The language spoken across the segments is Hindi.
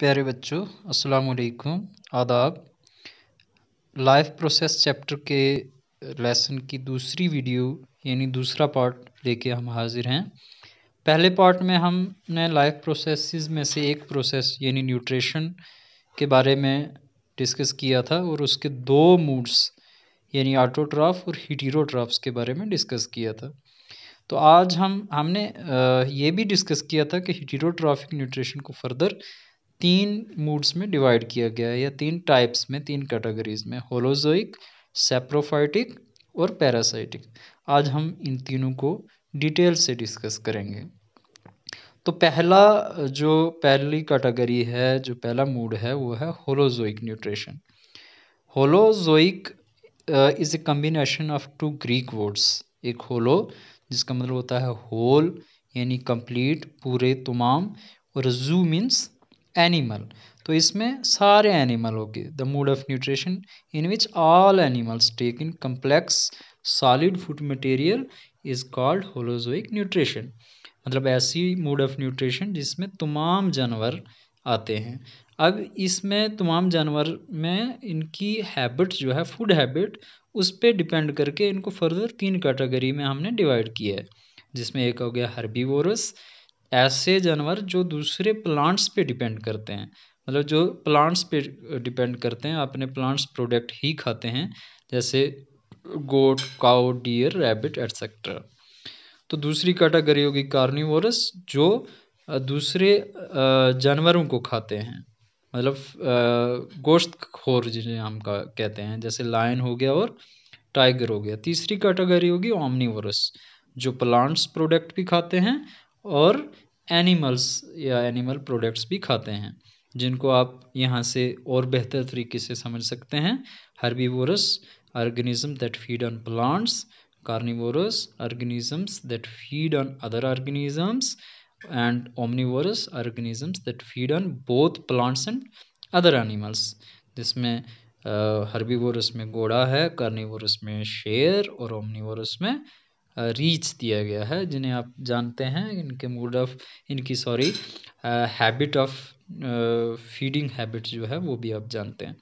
प्यारे बच्चों, अस्सलाम वालेकुम, आदाब। लाइफ प्रोसेस चैप्टर के लेसन की दूसरी वीडियो यानी दूसरा पार्ट लेके हम हाजिर हैं। पहले पार्ट में हमने लाइफ प्रोसेसेस में से एक प्रोसेस यानी न्यूट्रिशन के बारे में डिस्कस किया था और उसके दो मूड्स यानी ऑटोट्रॉफ और हीटेरोट्रॉफ्स के बारे में डिस्कस किया था। तो आज हमने ये भी डिस्कस किया था कि हीटेरोट्रॉफिक न्यूट्रिशन को फर्दर 3 मूड्स में डिवाइड किया गया है या 3 टाइप्स में, 3 कैटेगरीज में, होलोजोइक, सैप्रोफाइटिक और पैरासाइटिक। आज हम इन तीनों को डिटेल से डिस्कस करेंगे। तो पहली कैटेगरी है, जो पहला मूड है, वो है holozoic nutrition. Holozoic is a combination of 2 Greek words. एक होलो जिसका मतलब होता है होल यानी कंप्लीट, पूरे, तमाम, और जू मीन्स एनिमल। तो इसमें सारे एनिमल हो गए। The mode of nutrition in which all animals take in complex solid food material is called holozoic nutrition. मतलब ऐसी मूड ऑफ न्यूट्रिशन जिसमें तमाम जानवर आते हैं। अब इसमें तमाम जानवर में इनकी हैबिट जो है, फूड हैबिट, उस पर डिपेंड करके इनको फर्दर 3 कैटेगरी में हमने डिवाइड किया है। जिसमें एक हो गया हर्बीवोरस, ऐसे जानवर जो दूसरे प्लांट्स पे डिपेंड करते हैं, मतलब जो प्लांट्स पे डिपेंड करते हैं, अपने प्लांट्स प्रोडक्ट ही खाते हैं, जैसे गोट, काउ, डियर, रैबिट एट्सेट्रा। तो दूसरी कैटेगरी होगी कार्निवोरस, जो दूसरे जानवरों को खाते हैं, मतलब गोश्त खोर जिन्हें हम कहते हैं, जैसे लायन हो गया और टाइगर हो गया। तीसरी कैटेगरी होगी ओमनीवोरस, जो प्लांट्स प्रोडक्ट भी खाते हैं और एनिमल्स या एनिमल प्रोडक्ट्स भी खाते हैं, जिनको आप यहाँ से और बेहतर तरीके से समझ सकते हैं। Herbivorous organism that feed on plants, carnivorous organisms that feed on other organisms, and omnivorous organisms that feed on both plants and other animals। जिसमें हर्बीवोरस में घोड़ा है, कार्निवोरस में शेर और ओमनीवोरस में रीछ दिया गया है, जिन्हें आप जानते हैं। इनकी हैबिट ऑफ फीडिंग हैबिट जो है वो भी आप जानते हैं।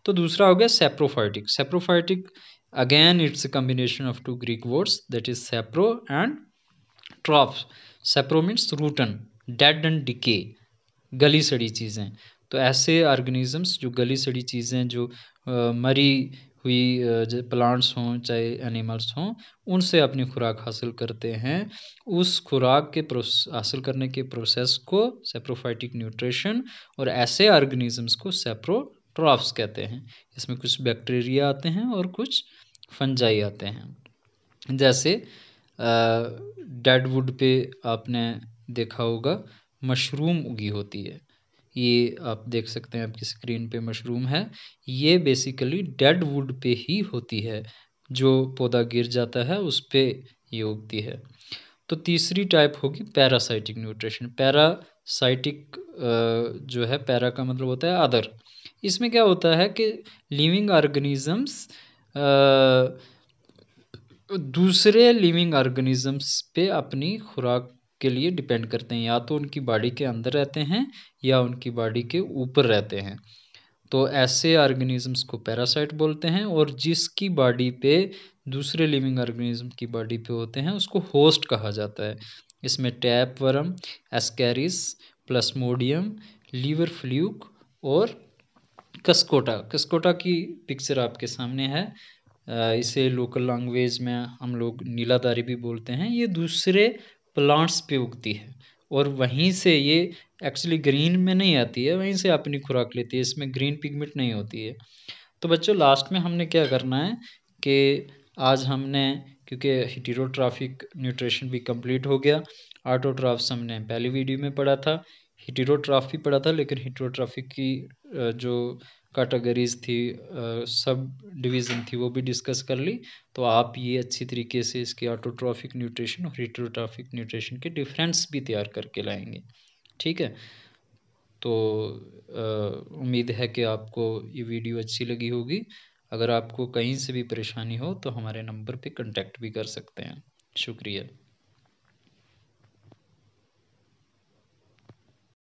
तो दूसरा हो गया saprophytic. Saprophytic again it's a combination of 2 Greek words, that is सेप्रो and ट्रॉफ। सेप्रो means routine, dead and decay, गली सड़ी चीज़ें। तो ऐसे ऑर्गेनिजम्स जो गली सड़ी चीज़ें, जो मरी हुई प्लांट्स हों चाहे एनिमल्स हों, उनसे अपनी खुराक हासिल करते हैं। उस खुराक के हासिल करने के प्रोसेस को सेप्रोफाइटिक न्यूट्रिशन, और ऐसे ऑर्गेनिजम्स को सेप्रोट्रॉफ्स कहते हैं। इसमें कुछ बैक्टीरिया आते हैं और कुछ फंजाई आते हैं। जैसे डेड वुड पे आपने देखा होगा मशरूम उगी होती है। ये आप देख सकते हैं, आपकी स्क्रीन पे मशरूम है। ये बेसिकली डेड वुड पे ही होती है, जो पौधा गिर जाता है उस पे ये उगती है। तो तीसरी टाइप होगी पैरासाइटिक न्यूट्रिशन। पैरासाइटिक जो है, पैरा का मतलब होता है अदर। इसमें क्या होता है कि लिविंग ऑर्गेनिजम्स दूसरे लिविंग ऑर्गेनिजम्स पे अपनी खुराक के लिए डिपेंड करते हैं, या तो उनकी बॉडी के अंदर रहते हैं या उनकी बॉडी के ऊपर रहते हैं। तो ऐसे ऑर्गेनिजम्स को पैरासाइट बोलते हैं, और जिसकी बॉडी पे दूसरे लिविंग ऑर्गेनिज्म की बॉडी पे होते हैं उसको होस्ट कहा जाता है। इसमें tapeworm, ascaris, plasmodium, liver fluke और कस्कोटा की पिक्चर आपके सामने है। इसे लोकल लैंग्वेज में हम लोग नीलादारी भी बोलते हैं। ये दूसरे प्लांट्स पे उगती है और वहीं से ये एक्चुअली ग्रीन में नहीं आती है, वहीं से अपनी खुराक लेती है। इसमें ग्रीन पिगमेंट नहीं होती है। तो बच्चों, लास्ट में हमने क्या करना है कि आज हमने, क्योंकि हीटेरोट्रॉफिक न्यूट्रिशन भी कंप्लीट हो गया, ऑटोट्रॉफ्स हमने पहली वीडियो में पढ़ा था, हीटेरोट्रॉफ भी पढ़ा था, लेकिन हीटेरोट्रॉफिक की जो कैटेगरीज थी, सब डिवीज़न थी, वो भी डिस्कस कर ली। तो आप ये अच्छी तरीके से इसके ऑटोट्रॉफिक न्यूट्रिशन और हीटेरोट्रॉफिक न्यूट्रिशन के डिफरेंस भी तैयार करके लाएंगे। ठीक है। तो उम्मीद है कि आपको ये वीडियो अच्छी लगी होगी। अगर आपको कहीं से भी परेशानी हो तो हमारे नंबर पे कांटेक्ट भी कर सकते हैं। शुक्रिया।